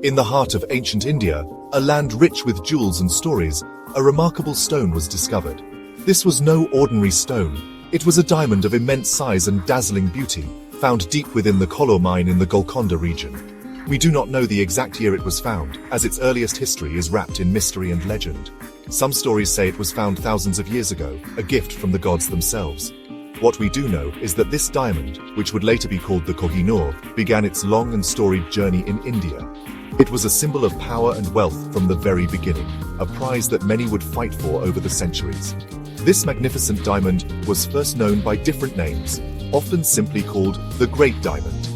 In the heart of ancient India, a land rich with jewels and stories, a remarkable stone was discovered. This was no ordinary stone. It was a diamond of immense size and dazzling beauty, found deep within the Kohinoor mine in the Golconda region. We do not know the exact year it was found, as its earliest history is wrapped in mystery and legend. Some stories say it was found thousands of years ago, a gift from the gods themselves. What we do know is that this diamond, which would later be called the Kohinoor, began its long and storied journey in India. It was a symbol of power and wealth from the very beginning, a prize that many would fight for over the centuries. This magnificent diamond was first known by different names, often simply called the Great Diamond.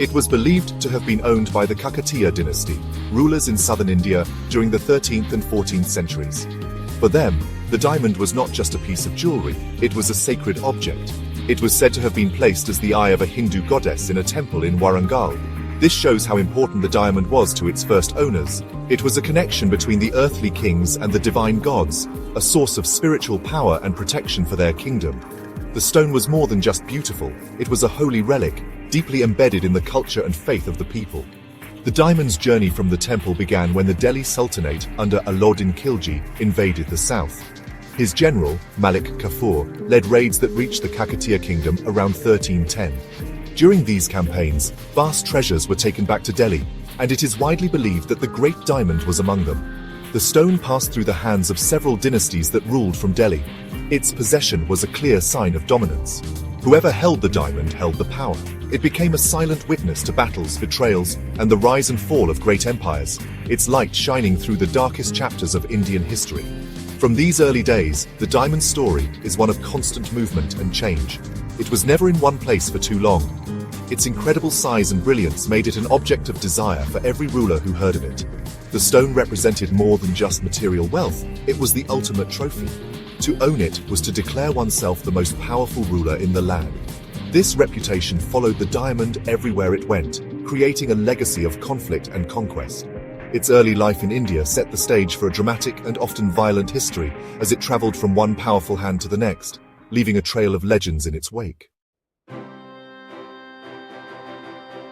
It was believed to have been owned by the Kakatiya dynasty, rulers in southern India during the 13th and 14th centuries. For them, the diamond was not just a piece of jewelry, it was a sacred object. It was said to have been placed as the eye of a Hindu goddess in a temple in Warangal. This shows how important the diamond was to its first owners. It was a connection between the earthly kings and the divine gods, a source of spiritual power and protection for their kingdom. The stone was more than just beautiful, it was a holy relic, deeply embedded in the culture and faith of the people. The diamond's journey from the temple began when the Delhi Sultanate under Alauddin Khilji invaded the south. His general, Malik Kafur, led raids that reached the Kakatiya kingdom around 1310. During these campaigns, vast treasures were taken back to Delhi, and it is widely believed that the Great Diamond was among them. The stone passed through the hands of several dynasties that ruled from Delhi. Its possession was a clear sign of dominance. Whoever held the diamond held the power. It became a silent witness to battles, betrayals, and the rise and fall of great empires, its light shining through the darkest chapters of Indian history. From these early days, the diamond story is one of constant movement and change. It was never in one place for too long. Its incredible size and brilliance made it an object of desire for every ruler who heard of it. The stone represented more than just material wealth, it was the ultimate trophy. To own it was to declare oneself the most powerful ruler in the land. This reputation followed the diamond everywhere it went, creating a legacy of conflict and conquest. Its early life in India set the stage for a dramatic and often violent history as it traveled from one powerful hand to the next, leaving a trail of legends in its wake.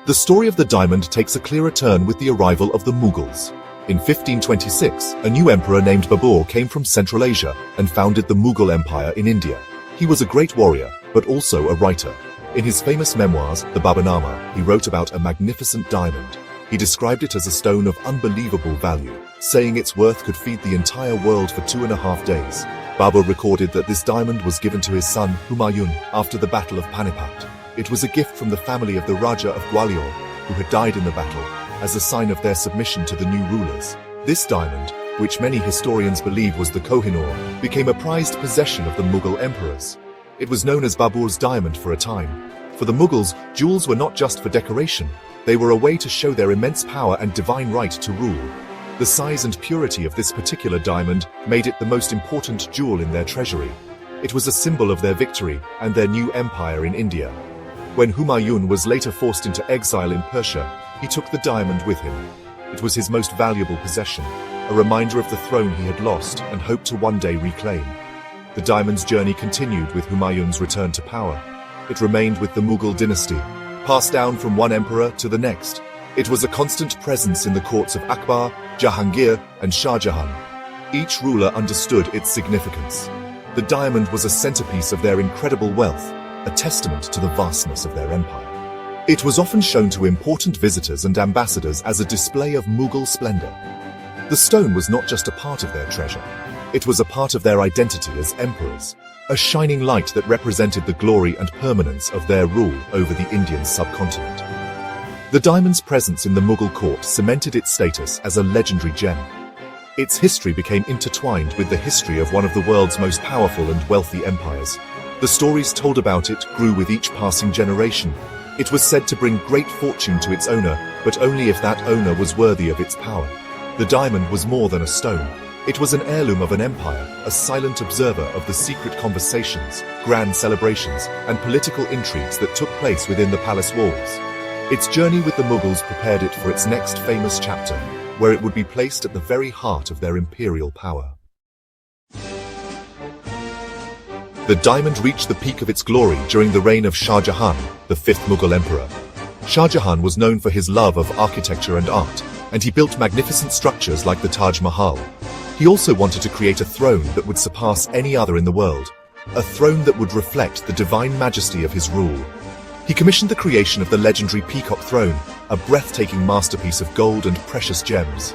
The story of the diamond takes a clearer turn with the arrival of the Mughals. In 1526, a new emperor named Babur came from Central Asia and founded the Mughal Empire in India. He was a great warrior, but also a writer. In his famous memoirs, the Baburnama, he wrote about a magnificent diamond. He described it as a stone of unbelievable value, saying its worth could feed the entire world for 2.5 days. Babur recorded that this diamond was given to his son, Humayun, after the Battle of Panipat. It was a gift from the family of the Raja of Gwalior, who had died in the battle, as a sign of their submission to the new rulers. This diamond, which many historians believe was the Kohinoor, became a prized possession of the Mughal emperors. It was known as Babur's diamond for a time. For the Mughals, jewels were not just for decoration, they were a way to show their immense power and divine right to rule. The size and purity of this particular diamond made it the most important jewel in their treasury. It was a symbol of their victory and their new empire in India. When Humayun was later forced into exile in Persia, he took the diamond with him. It was his most valuable possession, a reminder of the throne he had lost and hoped to one day reclaim. The diamond's journey continued with Humayun's return to power. It remained with the Mughal dynasty, passed down from one emperor to the next. It was a constant presence in the courts of Akbar, Jahangir, and Shah Jahan. Each ruler understood its significance. The diamond was a centerpiece of their incredible wealth, a testament to the vastness of their empire. It was often shown to important visitors and ambassadors as a display of Mughal splendor. The stone was not just a part of their treasure, it was a part of their identity as emperors, a shining light that represented the glory and permanence of their rule over the Indian subcontinent. The diamond's presence in the Mughal court cemented its status as a legendary gem. Its history became intertwined with the history of one of the world's most powerful and wealthy empires. The stories told about it grew with each passing generation. It was said to bring great fortune to its owner, but only if that owner was worthy of its power. The diamond was more than a stone. It was an heirloom of an empire, a silent observer of the secret conversations, grand celebrations, and political intrigues that took place within the palace walls. Its journey with the Mughals prepared it for its next famous chapter, where it would be placed at the very heart of their imperial power. The diamond reached the peak of its glory during the reign of Shah Jahan, the fifth Mughal emperor. Shah Jahan was known for his love of architecture and art. and he built magnificent structures like the Taj Mahal. He also wanted to create a throne that would surpass any other in the world, a throne that would reflect the divine majesty of his rule. He commissioned the creation of the legendary Peacock Throne, a breathtaking masterpiece of gold and precious gems.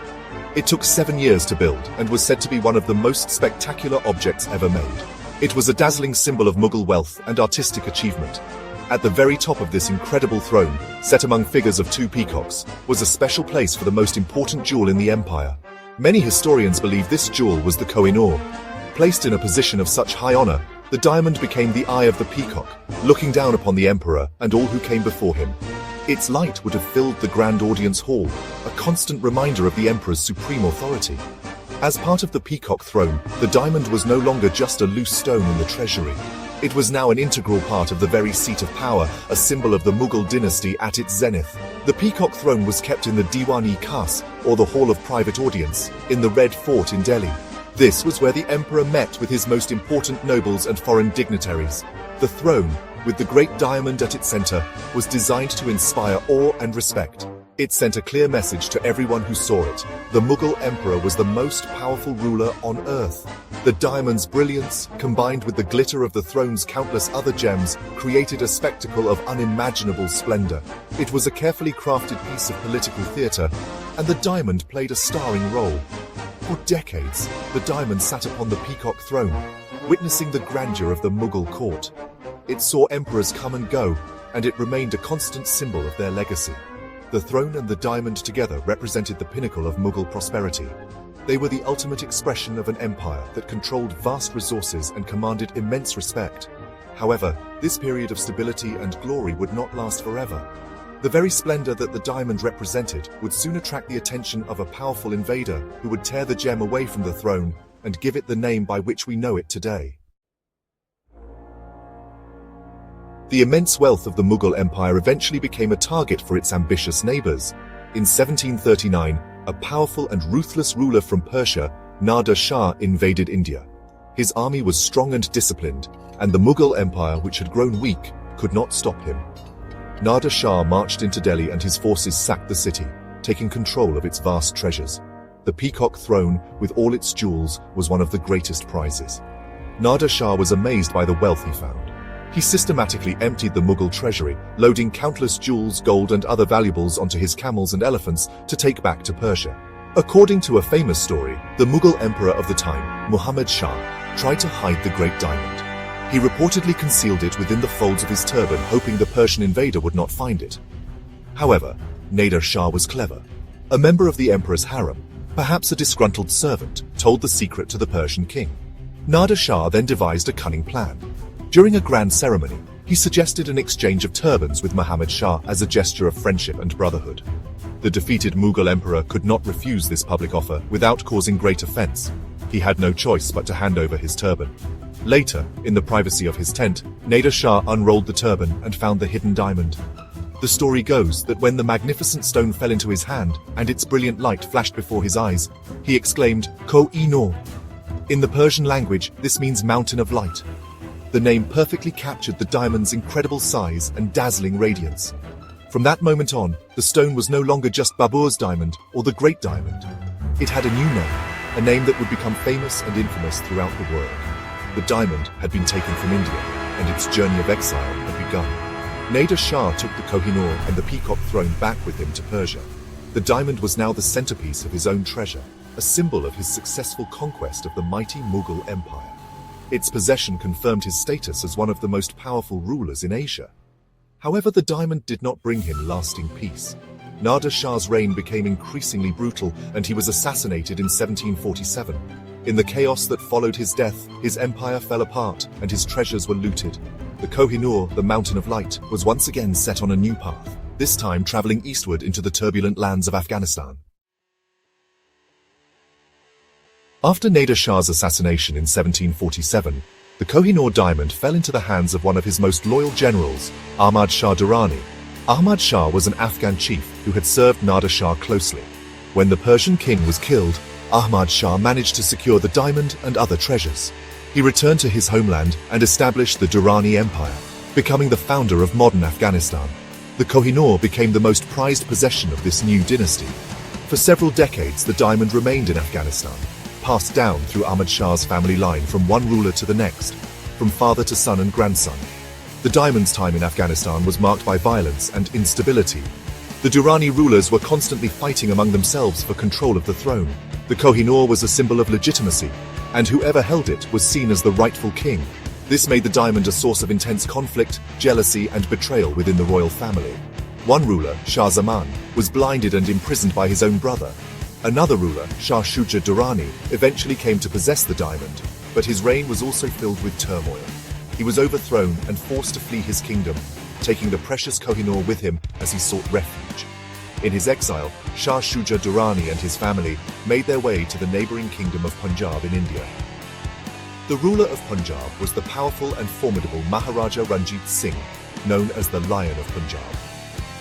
It took 7 years to build and was said to be one of the most spectacular objects ever made. It was a dazzling symbol of Mughal wealth and artistic achievement. At the very top of this incredible throne, set among figures of 2 peacocks, was a special place for the most important jewel in the empire. Many historians believe this jewel was the Kohinoor. Placed in a position of such high honor, the diamond became the eye of the peacock, looking down upon the emperor and all who came before him. Its light would have filled the grand audience hall, a constant reminder of the emperor's supreme authority. As part of the peacock throne, the diamond was no longer just a loose stone in the treasury. It was now an integral part of the very seat of power, a symbol of the Mughal dynasty at its zenith. The peacock throne was kept in the Diwan-e-Khas, or the Hall of Private Audience, in the Red Fort in Delhi. This was where the emperor met with his most important nobles and foreign dignitaries. The throne, with the great diamond at its center, was designed to inspire awe and respect. It sent a clear message to everyone who saw it. The Mughal emperor was the most powerful ruler on earth. The diamond's brilliance, combined with the glitter of the throne's countless other gems, created a spectacle of unimaginable splendor. It was a carefully crafted piece of political theater, and the diamond played a starring role. For decades, the diamond sat upon the peacock throne, witnessing the grandeur of the Mughal court. It saw emperors come and go, and it remained a constant symbol of their legacy. The throne and the diamond together represented the pinnacle of Mughal prosperity. They were the ultimate expression of an empire that controlled vast resources and commanded immense respect. However, this period of stability and glory would not last forever. The very splendor that the diamond represented would soon attract the attention of a powerful invader who would tear the gem away from the throne and give it the name by which we know it today. The immense wealth of the Mughal Empire eventually became a target for its ambitious neighbors. In 1739, a powerful and ruthless ruler from Persia, Nader Shah, invaded India. His army was strong and disciplined, and the Mughal Empire, which had grown weak, could not stop him. Nader Shah marched into Delhi and his forces sacked the city, taking control of its vast treasures. The Peacock Throne, with all its jewels, was one of the greatest prizes. Nader Shah was amazed by the wealth he found. He systematically emptied the Mughal treasury, loading countless jewels, gold and other valuables onto his camels and elephants to take back to Persia. According to a famous story, the Mughal emperor of the time, Muhammad Shah, tried to hide the great diamond. He reportedly concealed it within the folds of his turban, hoping the Persian invader would not find it. However, Nader Shah was clever. A member of the emperor's harem, perhaps a disgruntled servant, told the secret to the Persian king. Nader Shah then devised a cunning plan. During a grand ceremony, he suggested an exchange of turbans with Muhammad Shah as a gesture of friendship and brotherhood. The defeated Mughal emperor could not refuse this public offer without causing great offense. He had no choice but to hand over his turban. Later, in the privacy of his tent, Nader Shah unrolled the turban and found the hidden diamond. The story goes that when the magnificent stone fell into his hand and its brilliant light flashed before his eyes, he exclaimed, "Kohinoor." In the Persian language, this means mountain of light. The name perfectly captured the diamond's incredible size and dazzling radiance. From that moment on, the stone was no longer just Babur's diamond or the Great Diamond. It had a new name, a name that would become famous and infamous throughout the world. The diamond had been taken from India, and its journey of exile had begun. Nader Shah took the Kohinoor and the Peacock Throne back with him to Persia. The diamond was now the centerpiece of his own treasure, a symbol of his successful conquest of the mighty Mughal Empire. Its possession confirmed his status as one of the most powerful rulers in Asia. However, the diamond did not bring him lasting peace. Nader Shah's reign became increasingly brutal, and he was assassinated in 1747. In the chaos that followed his death, his empire fell apart and his treasures were looted. The Kohinoor, the Mountain of Light, was once again set on a new path, this time traveling eastward into the turbulent lands of Afghanistan. After Nader Shah's assassination in 1747, the Kohinoor diamond fell into the hands of one of his most loyal generals, Ahmad Shah Durrani. Ahmad Shah was an Afghan chief who had served Nader Shah closely. When the Persian king was killed, Ahmad Shah managed to secure the diamond and other treasures. He returned to his homeland and established the Durrani Empire, becoming the founder of modern Afghanistan. The Kohinoor became the most prized possession of this new dynasty. For several decades, the diamond remained in Afghanistan, passed down through Ahmad Shah's family line from one ruler to the next, from father to son and grandson. The diamond's time in Afghanistan was marked by violence and instability. The Durrani rulers were constantly fighting among themselves for control of the throne. The Kohinoor was a symbol of legitimacy, and whoever held it was seen as the rightful king. This made the diamond a source of intense conflict, jealousy, and betrayal within the royal family. One ruler, Shah Zaman, was blinded and imprisoned by his own brother. Another ruler, Shah Shuja Durrani, eventually came to possess the diamond, but his reign was also filled with turmoil. He was overthrown and forced to flee his kingdom, taking the precious Kohinoor with him as he sought refuge. In his exile, Shah Shuja Durrani and his family made their way to the neighboring kingdom of Punjab in India. The ruler of Punjab was the powerful and formidable Maharaja Ranjit Singh, known as the Lion of Punjab.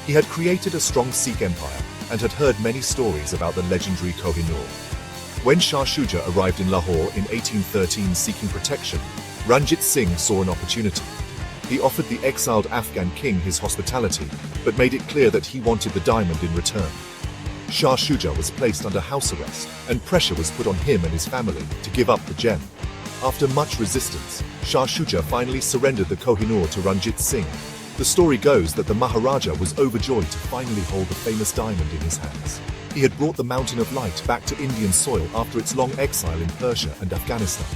He had created a strong Sikh empire and had heard many stories about the legendary Kohinoor. When Shah Shuja arrived in Lahore in 1813 seeking protection, Ranjit Singh saw an opportunity. He offered the exiled Afghan king his hospitality, but made it clear that he wanted the diamond in return. Shah Shuja was placed under house arrest, and pressure was put on him and his family to give up the gem. After much resistance, Shah Shuja finally surrendered the Kohinoor to Ranjit Singh. The story goes that the Maharaja was overjoyed to finally hold the famous diamond in his hands. He had brought the Mountain of Light back to Indian soil after its long exile in Persia and Afghanistan.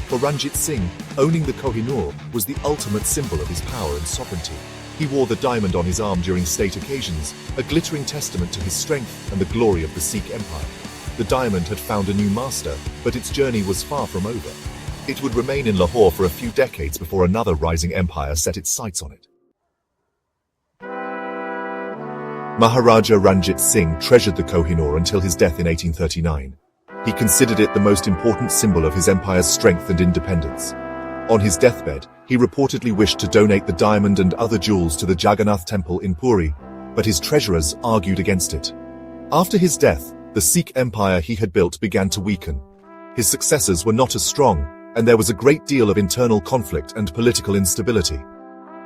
For Ranjit Singh, owning the Kohinoor was the ultimate symbol of his power and sovereignty. He wore the diamond on his arm during state occasions, a glittering testament to his strength and the glory of the Sikh empire. The diamond had found a new master, but its journey was far from over. It would remain in Lahore for a few decades before another rising empire set its sights on it. Maharaja Ranjit Singh treasured the Kohinoor until his death in 1839. He considered it the most important symbol of his empire's strength and independence. On his deathbed, he reportedly wished to donate the diamond and other jewels to the Jagannath temple in Puri, but his treasurers argued against it. After his death, the Sikh empire he had built began to weaken. His successors were not as strong, and there was a great deal of internal conflict and political instability.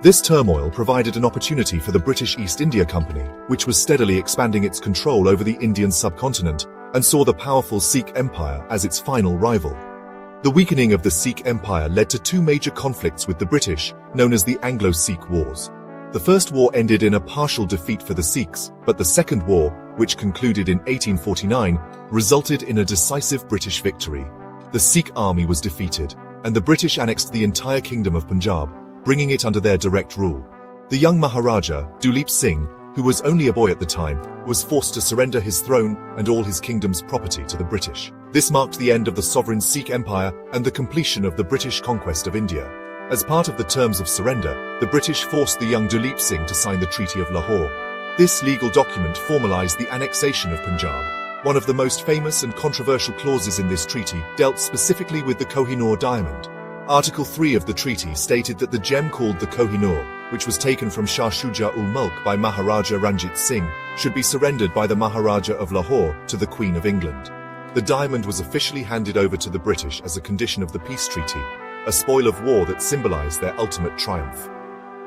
This turmoil provided an opportunity for the British East India Company, which was steadily expanding its control over the Indian subcontinent, and saw the powerful Sikh Empire as its final rival. The weakening of the Sikh Empire led to two major conflicts with the British, known as the Anglo-Sikh Wars. The first war ended in a partial defeat for the Sikhs, but the second war, which concluded in 1849, resulted in a decisive British victory. The Sikh army was defeated, and the British annexed the entire kingdom of Punjab, bringing it under their direct rule. The young Maharaja, Duleep Singh, who was only a boy at the time, was forced to surrender his throne and all his kingdom's property to the British. This marked the end of the sovereign Sikh Empire and the completion of the British conquest of India. As part of the terms of surrender, the British forced the young Duleep Singh to sign the Treaty of Lahore. This legal document formalized the annexation of Punjab. One of the most famous and controversial clauses in this treaty dealt specifically with the Kohinoor diamond. Article 3 of the treaty stated that the gem called the Kohinoor, which was taken from Shah Shuja ul Mulk by Maharaja Ranjit Singh, should be surrendered by the Maharaja of Lahore to the Queen of England. The diamond was officially handed over to the British as a condition of the peace treaty, a spoil of war that symbolized their ultimate triumph.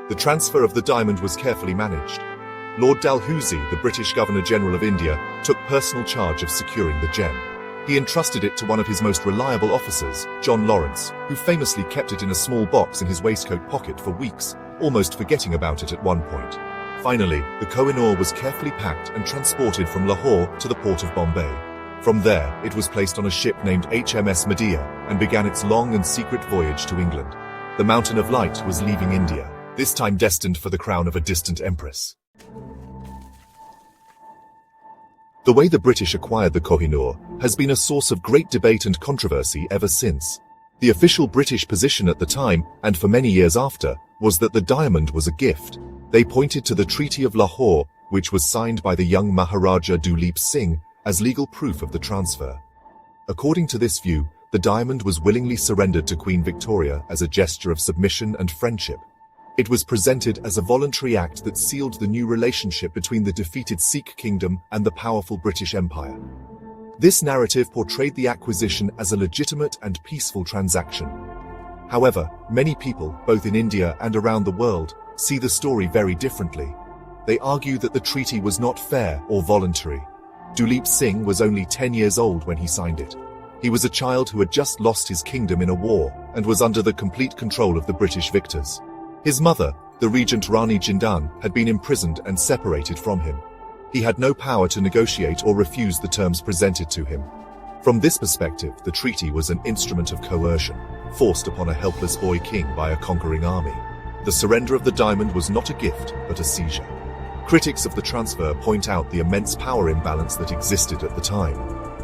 The transfer of the diamond was carefully managed. Lord Dalhousie, the British Governor-General of India, took personal charge of securing the gem. He entrusted it to one of his most reliable officers, John Lawrence, who famously kept it in a small box in his waistcoat pocket for weeks, almost forgetting about it at one point. Finally, the Kohinoor was carefully packed and transported from Lahore to the port of Bombay. From there, it was placed on a ship named HMS Medea and began its long and secret voyage to England. The Mountain of Light was leaving India, this time destined for the crown of a distant empress. The way the British acquired the Kohinoor has been a source of great debate and controversy ever since. The official British position at the time, and for many years after, was that the diamond was a gift. They pointed to the Treaty of Lahore, which was signed by the young Maharaja Duleep Singh, as legal proof of the transfer. According to this view, the diamond was willingly surrendered to Queen Victoria as a gesture of submission and friendship. It was presented as a voluntary act that sealed the new relationship between the defeated Sikh kingdom and the powerful British Empire. This narrative portrayed the acquisition as a legitimate and peaceful transaction. However, many people, both in India and around the world, see the story very differently. They argue that the treaty was not fair or voluntary. Duleep Singh was only 10 years old when he signed it. He was a child who had just lost his kingdom in a war and was under the complete control of the British victors. His mother, the regent Rani Jindan, had been imprisoned and separated from him. He had no power to negotiate or refuse the terms presented to him. From this perspective, the treaty was an instrument of coercion, forced upon a helpless boy king by a conquering army. The surrender of the diamond was not a gift, but a seizure. Critics of the transfer point out the immense power imbalance that existed at the time.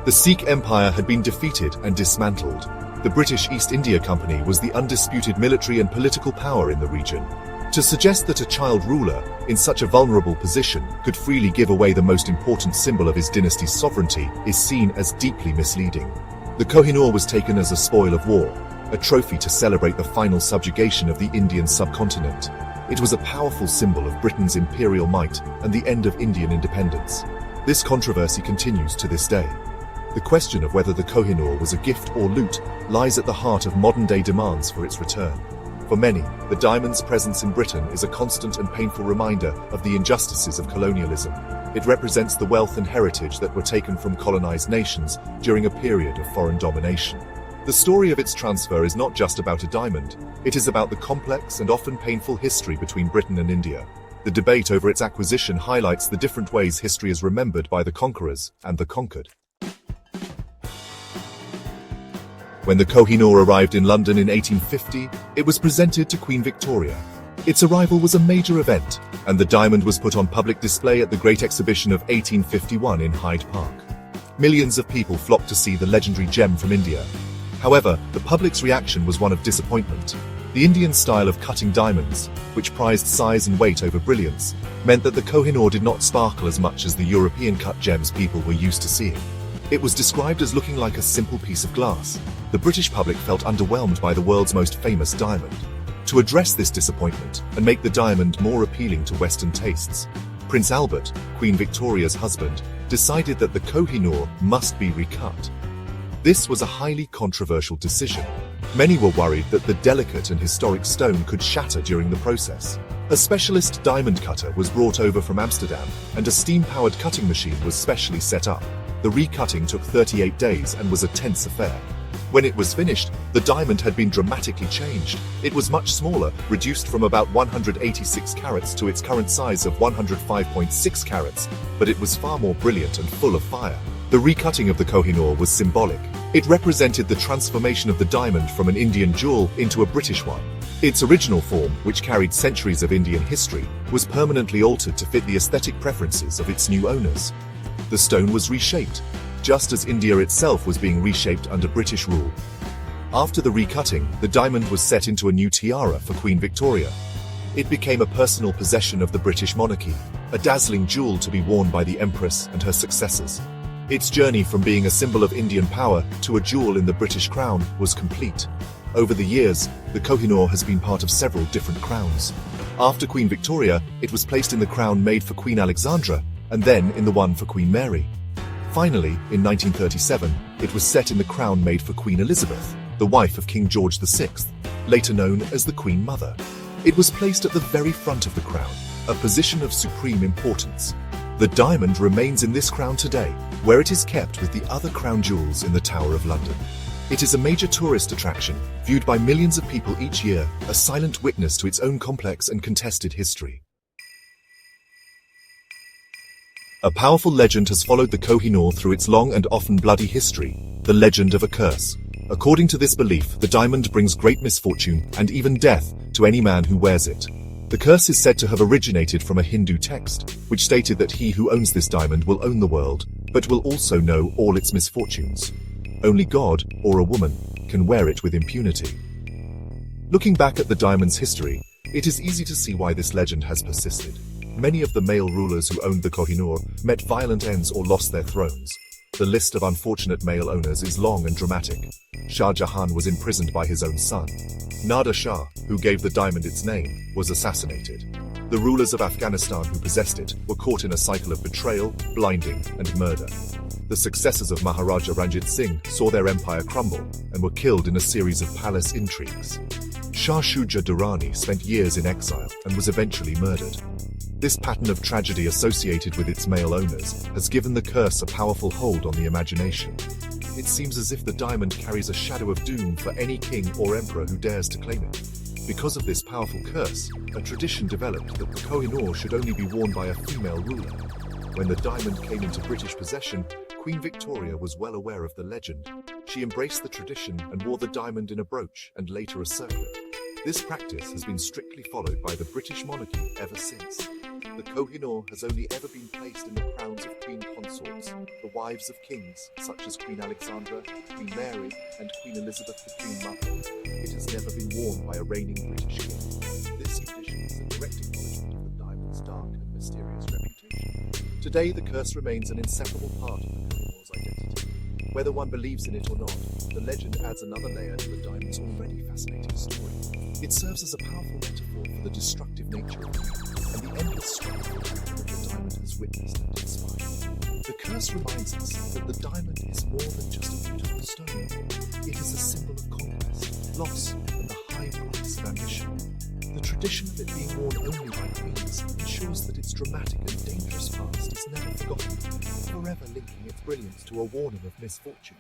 The Sikh Empire had been defeated and dismantled. The British East India Company was the undisputed military and political power in the region. To suggest that a child ruler, in such a vulnerable position, could freely give away the most important symbol of his dynasty's sovereignty is seen as deeply misleading. The Kohinoor was taken as a spoil of war, a trophy to celebrate the final subjugation of the Indian subcontinent. It was a powerful symbol of Britain's imperial might and the end of Indian independence. This controversy continues to this day. The question of whether the Kohinoor was a gift or loot lies at the heart of modern-day demands for its return. For many, the diamond's presence in Britain is a constant and painful reminder of the injustices of colonialism. It represents the wealth and heritage that were taken from colonized nations during a period of foreign domination. The story of its transfer is not just about a diamond, it is about the complex and often painful history between Britain and India. The debate over its acquisition highlights the different ways history is remembered by the conquerors and the conquered. When the Kohinoor arrived in London in 1850, it was presented to Queen Victoria. Its arrival was a major event, and the diamond was put on public display at the Great Exhibition of 1851 in Hyde Park. Millions of people flocked to see the legendary gem from India. However, the public's reaction was one of disappointment. The Indian style of cutting diamonds, which prized size and weight over brilliance, meant that the Kohinoor did not sparkle as much as the European cut gems people were used to seeing. It was described as looking like a simple piece of glass. The British public felt underwhelmed by the world's most famous diamond. To address this disappointment and make the diamond more appealing to Western tastes, Prince Albert, Queen Victoria's husband, decided that the Kohinoor must be recut. This was a highly controversial decision. Many were worried that the delicate and historic stone could shatter during the process. A specialist diamond cutter was brought over from Amsterdam, and a steam-powered cutting machine was specially set up. The recutting took 38 days and was a tense affair. When it was finished, the diamond had been dramatically changed. It was much smaller, reduced from about 186 carats to its current size of 105.6 carats, but it was far more brilliant and full of fire. The recutting of the Kohinoor was symbolic. It represented the transformation of the diamond from an Indian jewel into a British one. Its original form, which carried centuries of Indian history, was permanently altered to fit the aesthetic preferences of its new owners. The stone was reshaped, just as India itself was being reshaped under British rule. After the recutting, the diamond was set into a new tiara for Queen Victoria. It became a personal possession of the British monarchy, a dazzling jewel to be worn by the Empress and her successors. Its journey from being a symbol of Indian power to a jewel in the British crown was complete. Over the years, the Kohinoor has been part of several different crowns. After Queen Victoria, it was placed in the crown made for Queen Alexandra, and then in the one for Queen Mary. Finally, in 1937, it was set in the crown made for Queen Elizabeth, the wife of King George VI, later known as the Queen Mother. It was placed at the very front of the crown, a position of supreme importance. The diamond remains in this crown today, where it is kept with the other crown jewels in the Tower of London. It is a major tourist attraction, viewed by millions of people each year, a silent witness to its own complex and contested history. A powerful legend has followed the Kohinoor through its long and often bloody history, the legend of a curse. According to this belief, the diamond brings great misfortune and even death to any man who wears it. The curse is said to have originated from a Hindu text, which stated that he who owns this diamond will own the world, but will also know all its misfortunes. Only God, or a woman, can wear it with impunity. Looking back at the diamond's history, it is easy to see why this legend has persisted. Many of the male rulers who owned the Kohinoor met violent ends or lost their thrones. The list of unfortunate male owners is long and dramatic. Shah Jahan was imprisoned by his own son. Nader Shah, who gave the diamond its name, was assassinated. The rulers of Afghanistan who possessed it were caught in a cycle of betrayal, blinding, and murder. The successors of Maharaja Ranjit Singh saw their empire crumble and were killed in a series of palace intrigues. Shah Shuja Durrani spent years in exile and was eventually murdered. This pattern of tragedy associated with its male owners has given the curse a powerful hold on the imagination. It seems as if the diamond carries a shadow of doom for any king or emperor who dares to claim it. Because of this powerful curse, a tradition developed that the Kohinoor should only be worn by a female ruler. When the diamond came into British possession, Queen Victoria was well aware of the legend. She embraced the tradition and wore the diamond in a brooch and later a circlet. This practice has been strictly followed by the British monarchy ever since. The Kohinoor has only ever been placed in the crowns of queen consorts, the wives of kings such as Queen Alexandra, Queen Mary, and Queen Elizabeth the Queen Mother. It has never been worn by a reigning British king. This tradition is a direct acknowledgement of the diamond's dark and mysterious reputation. Today, the curse remains an inseparable part of the Kohinoor's identity. Whether one believes in it or not, the legend adds another layer to the diamond's already fascinating story. It serves as a powerful metaphor for the destructive nature of evil and the endless struggle that the diamond has witnessed and inspired. The curse reminds us that the diamond is more than just a beautiful stone. It is a symbol of conquest, loss, and the high price of ambition. The tradition of it being worn only by queens ensures that its dramatic and dangerous past is never forgotten, forever linking its brilliance to a warning of misfortune.